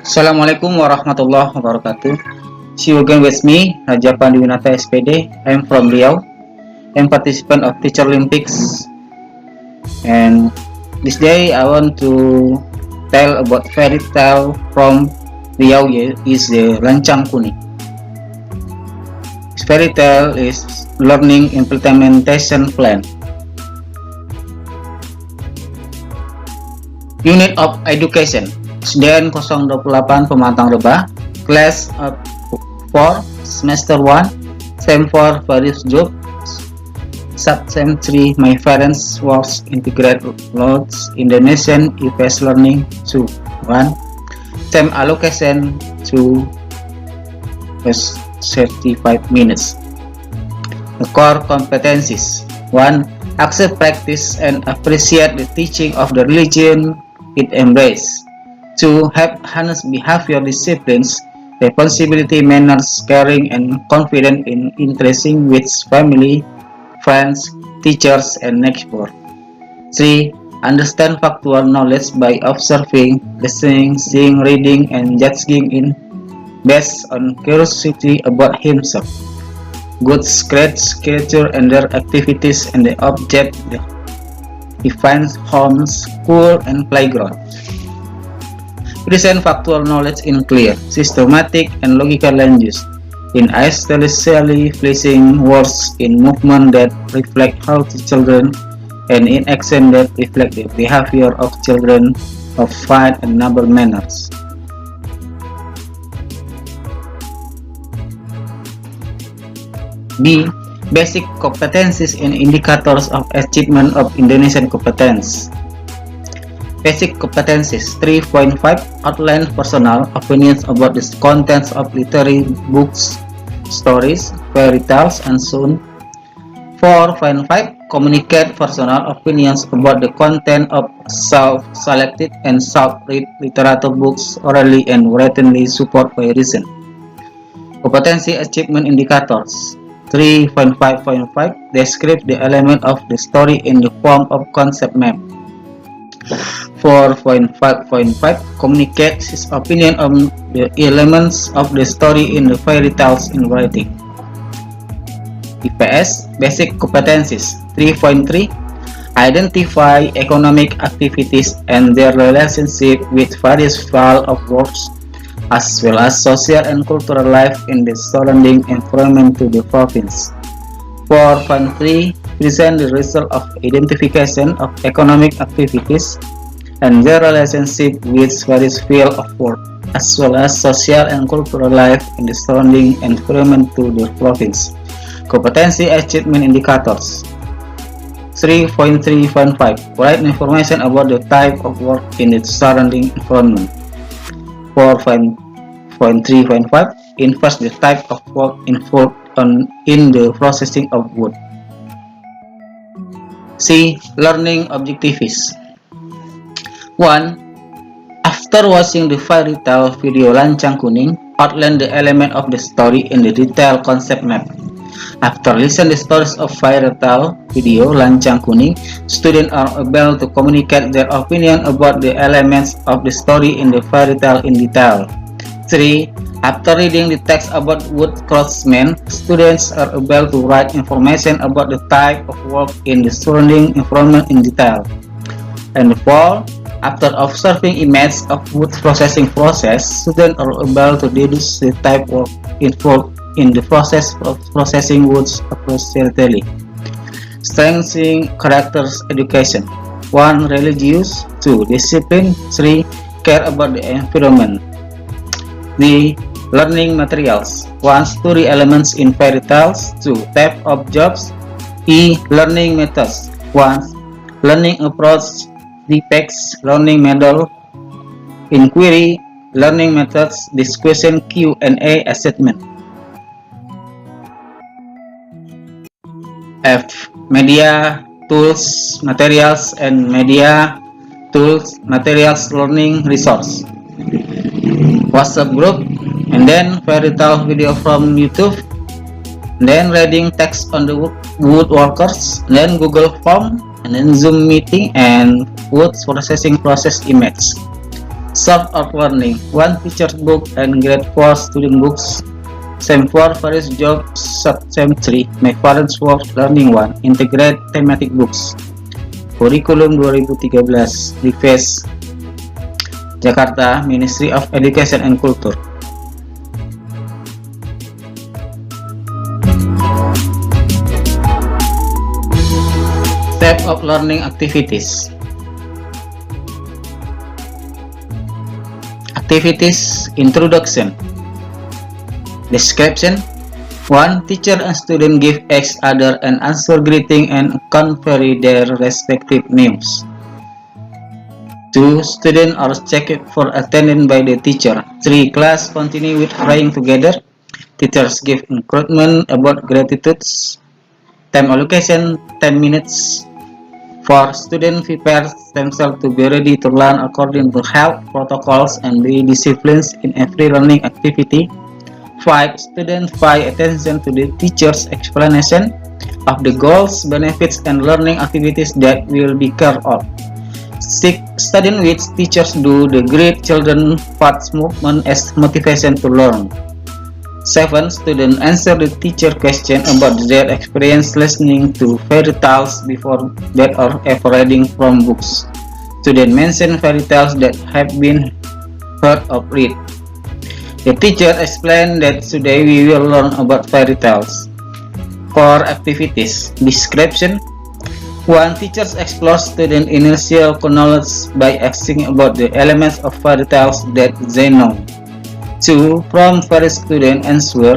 Assalamualaikum warahmatullahi wabarakatuh. See you again with me, Raja Pandiwinata SPD. I'm from Riau. I'm participant of Teacher Lympics. And this day I want to tell about fairy tale from Riau is the Lancang Kuning. This fairy tale is learning implementation plan. Unit of Education SDN 028 Pematang Rebah, Class of 4, Semester 1, Sem 4 various jobs, Sub-Sem 3 My Parents Works Integrated Loads Indonesian EPS Learning 2 1, Sem Allocation 2 was 35 minutes. The core competencies 1. Accept, practice, and appreciate the teaching of the religion it embraces. 2. Have honest behavior, disciplines, responsibility, manners, caring, and confident in interacting with family, friends, teachers, and neighbors. 3. Understand factual knowledge by observing, listening, seeing, reading, and judging in based on curiosity about himself. Good grades, culture, and their activities and the object defines home, school, and playground. Present factual knowledge in clear, systematic, and logical language, in aesthetically pleasing words, in movement that reflect healthy children, and in action that reflect the behavior of children of fine and noble manners. B. Basic competencies and indicators of achievement of Indonesian competence. Basic competencies 3.5 Outline personal opinions about the contents of literary books, stories, fairy tales, and so on. 4.5 Communicate personal opinions about the content of self-selected and self-read literature books orally and writtenly support by reason. Competency achievement indicators 3.5.5 Describe the element of the story in the form of concept map. 4.5.5 Communicate his opinion on the elements of the story in the fairy tales in writing. EPS Basic competencies 3.3 Identify economic activities and their relationship with various fields of works, as well as social and cultural life in the surrounding environment to the province. 4.3 Present the result of identification of economic activities and their relationship with various fields of work, as well as social and cultural life in the surrounding environment to the province. Competency achievement indicators 3.3.5 Provide information about the type of work in the surrounding environment. 4.3.5 Inverse the type of work involved in the processing of wood. C. Learning objectives 1. After watching the fairy tale video Lancang Kuning, outline the element of the story in the detailed concept map. After listening the stories of fairy tale video Lancang Kuning, students are able to communicate their opinion about the elements of the story in the fairy tale in detail. 3. After reading the text about wood craftsmen, students are able to write information about the type of work in the surrounding environment in detail. And 4. After observing images of wood processing process, students are able to deduce the type of involved in the process of processing woods appropriately. Strengthening characters education 1. Religious 2. Discipline 3. Care about the environment. The learning materials 1. Story elements in fairy tales 2. Type of jobs. Learning methods 1. Learning approach depicts learning model. Inquiry learning methods discussion Q&A assessment. F. Media tools materials and media tools materials learning resource. WhatsApp group, and then fairy tale video from YouTube, then reading text on the woodworkers, then Google Form, and then Zoom meeting and wood processing process image. Sort of learning. One teacher's book and grade 4 student books. Same 4 various jobs sub Same 3. My parents work learning 1. Integrate thematic books. Kurikulum 2013. Device Jakarta, Ministry of Education and Culture. Step of learning activities. Activities introduction. Description. 1. Teacher and student give each other an answer greeting and convey their respective names. 2. Student are checked for attendance by the teacher. 3. Class continue with praying together. Teachers give encouragement about gratitudes. Time allocation 10 minutes. 4. Students prepare themselves to be ready to learn according to health protocols and be disciplined in every learning activity. 5. Students pay attention to the teacher's explanation of the goals, benefits, and learning activities that will be carried out. 6. Studying with teachers do the great children path movement as motivation to learn. 7. Students answer the teacher question about their experience listening to fairy tales before bed or ever reading from books. Students mention fairy tales that have been heard or read. The teacher explained that today we will learn about fairy tales. Core activities. Description. 1. Teachers explore student initial knowledge by asking about the elements of fairy tales that they know. 2. From fairy student answer,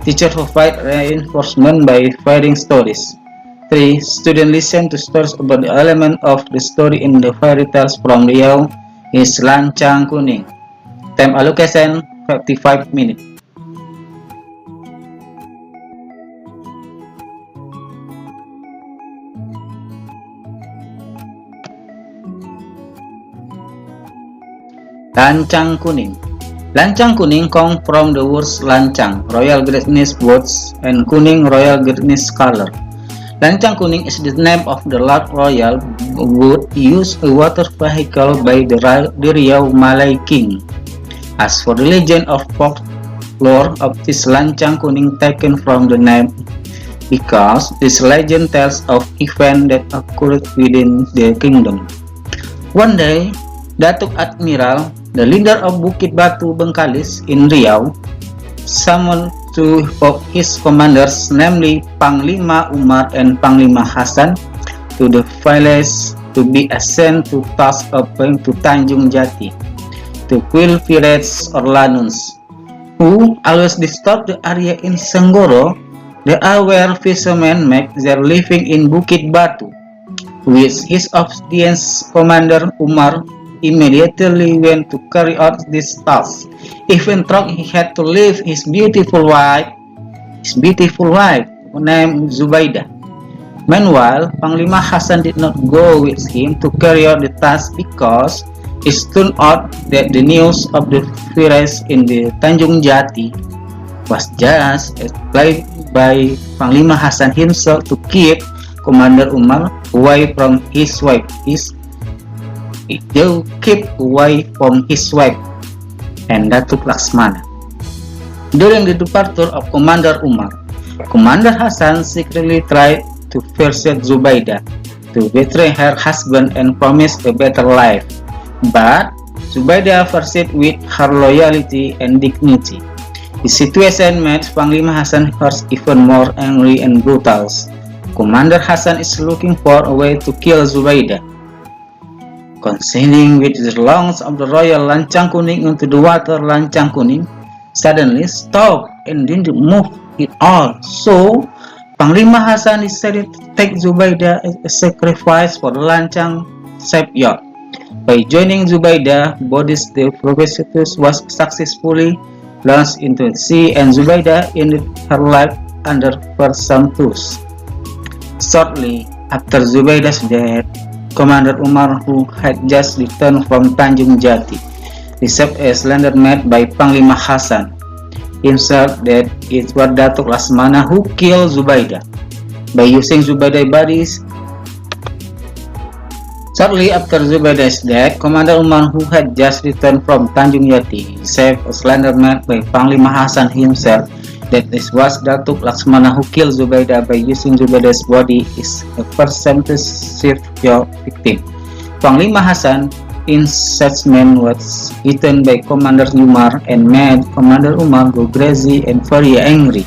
teacher provide reinforcement by fairing stories. 3. Student listen to stories about the element of the story in the fairy tales from Riau is Lancang Kuning. Time allocation 55 minutes. Lancang Kuning. Lancang Kuning comes from the words lancang, royal greatness words, and kuning, royal greatness color. Lancang Kuning is the name of the large royal boat used a water vehicle by the Riau Malay king. As for the legend of folklore of this Lancang Kuning taken from the name because this legend tells of events that occurred within the kingdom. One day, Datuk Admiral, the leader of Bukit Batu Bengkalis in Riau, summoned two of his commanders, namely Panglima Umar and Panglima Hasan, to the village to be assigned to task of going to Tanjung Jati, to kill pirates or lanuns, who always disturb the area in Senggoro. They are where fishermen make their living in Bukit Batu. With his obedient commander Umar immediately went to carry out this task, even though he had to leave his beautiful wife named Zubaida. Meanwhile, Panglima Hasan did not go with him to carry out the task because it turned out that the news of the fires in the Tanjung Jati was just explained by Panglima Hasan himself to keep Commander Umar away from his wife. They keep away from his wife and Datuk Laksmana. During the departure of Commander Umar, Commander Hasan secretly tried to persuade Zubaida to betray her husband and promise a better life, but Zubaida proceeded with her loyalty and dignity. The situation made Panglima Hasan even more angry and brutal. Commander Hasan is looking for a way to kill Zubaida. Concealing with the lungs of the royal Lancang Kuning into the water, Lancang Kuning suddenly stopped and didn't move at all. So, Panglima Hasan decided to take Zubaida as a sacrifice for the Lancang shipyard. By joining Zubaida, bodies the prostitutes was successfully launched into the sea, and Zubaida ended her life under presumptuous. Shortly after Zubaida's death, Commander Umar, who had just returned from Tanjung Jati, received a slender made by Panglima Hasan himself that it was Datuk Laksmana who killed Zubaida. By using Zubaida's bodies, Shortly after Zubaida's death, Commander Umar, who had just returned from Tanjung Yati, received a slender map by Panglima Hasan himself that it was Datuk Laksmana who killed Zubaida by using Zubaida's body as a first subversive victim. Panglima Hasan, in such man, was eaten by Commander Umar and made Commander Umar go crazy and very angry.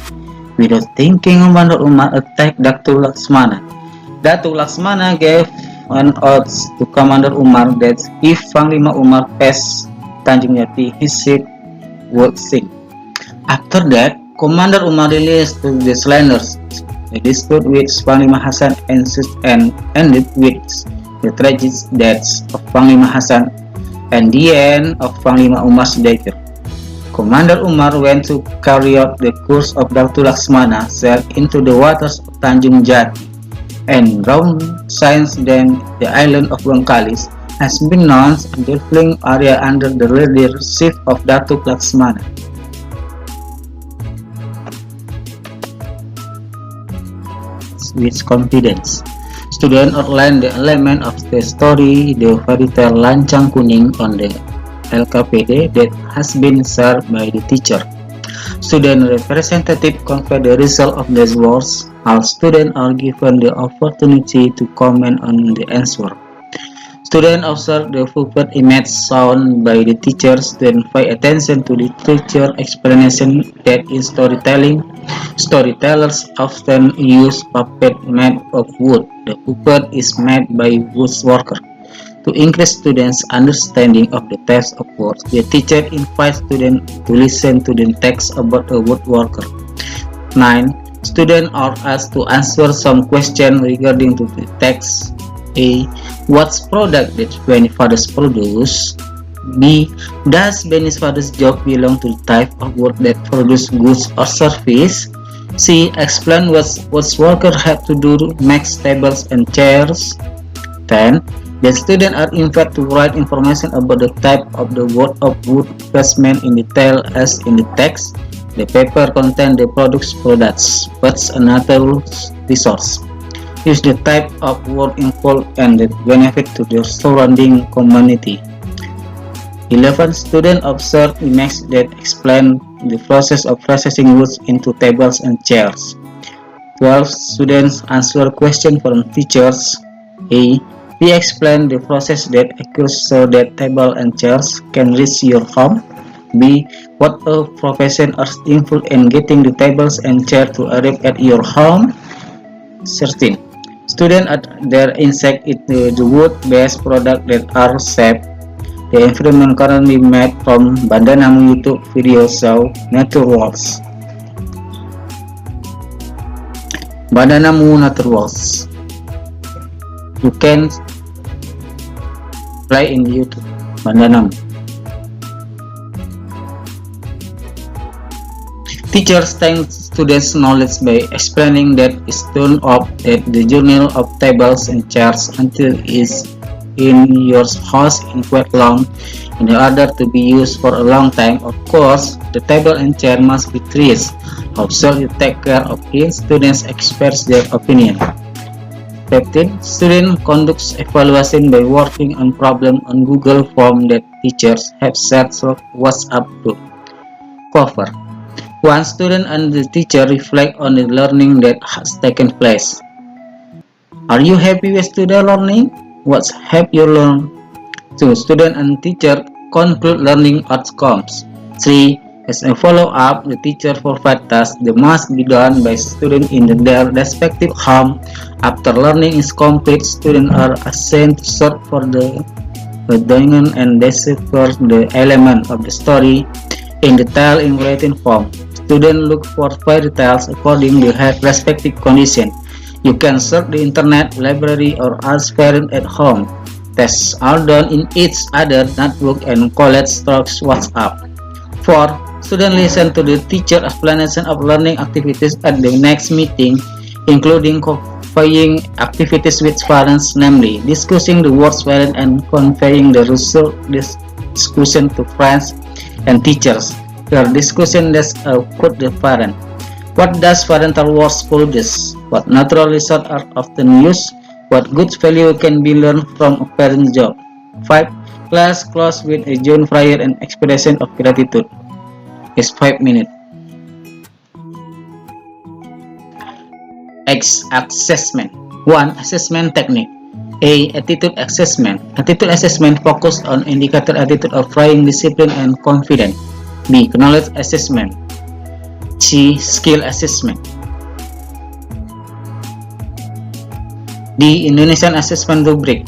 Without thinking, Commander Umar attacked Datuk Laksmana. Datuk Laksmana gave an oath to Commander Umar that if Panglima Umar passed Tanjung Yati, his ship would sink. After that, Commander Umar released the slanders. The dispute with Panglima Hasan ended with the tragic deaths of Panglima Hasan and the end of Panglima Umar's dagger. Commander Umar went to carry out the course of Datuk Laksmana, sailed into the waters of Tanjung Jati, and round since then the island of Bengkalis has been known as a flying area under the leadership of Datuk Laksmana. With confidence, students outline the element of the story, the fairy tale Lancang Kuning on the LKPD that has been shared by the teacher. Student representative convey the result of these words. All students are given the opportunity to comment on the answer. Students observe the puppet image shown by the teacher. Students pay attention to the teacher explanation that in storytelling, storytellers often use puppet made of wood. The puppet is made by woodworker. To increase students' understanding of the text of words, the teacher invites students to listen to the text about a woodworker. 9. Students are asked to answer some questions regarding to the text. A. What product did Benny's father produce? B. Does Benny's father's job belong to the type of work that produce goods or service? C. Explain what woodworker have to do to make tables and chairs. 10. The students are invited to write information about the type of the work of wood placement in detail as in the text. The paper contains the products, but another resource. Use the type of work involved and the benefit to the surrounding community. 11. Students observe images that explain the process of processing woods into tables and chairs. 12. Students answer questions from teachers. A. We explain the process that occurs so that table and chairs can reach your home. B. What a profession are involved in getting the tables and chairs to arrive at your home. 13. Students add their insight into the wood-based products that are shaped. The environment currently made from Bandanamu YouTube video show Nature Walls. Bandanamu Nature Walls. You can play in YouTube Bandanamu. Teachers thank students' knowledge by explaining that it's done up at the journal of tables and chairs until it's in your house in quite long in order to be used for a long time. Of course, the table and chair must be treated. Observe you take care of it. Students express their opinion. 15. Student conducts evaluation by working on problem on Google Form that teachers have set for WhatsApp group. Cover. One student and the teacher reflect on the learning that has taken place. Are you happy with student learning? What have you learned? 2. Student and teacher conclude learning outcomes. 3. As a follow-up, the teacher provides tasks that must be done by students in their respective home. After learning is complete, students are assigned to sort for the domain and decipher the element of the story in detail in written form. Students look for fairy tales according to their respective condition. You can search the internet, library, or ask parents at home. Tests are done in each other notebook and college strokes WhatsApp. 4. Students listen to the teacher explanation of learning activities at the next meeting, including conveying activities with parents, namely discussing the words parent and conveying the result discussion to friends and teachers. Your discussion does quote the parent. What does parental words produce? What natural resources are often used? What good value can be learned from a parent's job? 5. Class close with a John prayer and expression of gratitude. Is 5 minutes. X. Assessment. 1. Assessment technique. A. Attitude assessment. Attitude assessment focused on indicator attitude of trying, discipline, and confidence. B. Knowledge assessment. C. Skill assessment. D. Indonesian assessment rubric.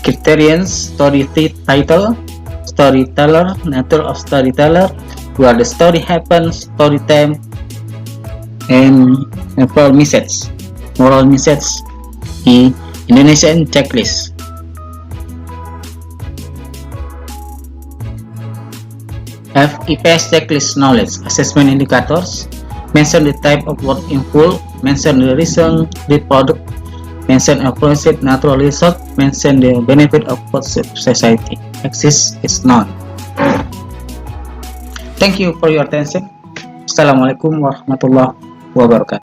Criterions: story title, storyteller, nature of storyteller, where the story happens, story time, and moral message. Moral message. E. Indonesian checklist. F. EPS checklist knowledge assessment indicators. Mention the type of work in full. Mention the reason, the product. Mention a project natural result. Mention the benefit of both society. Exist is none. Thank you for your attention. Assalamualaikum warahmatullahi wabarakatuh.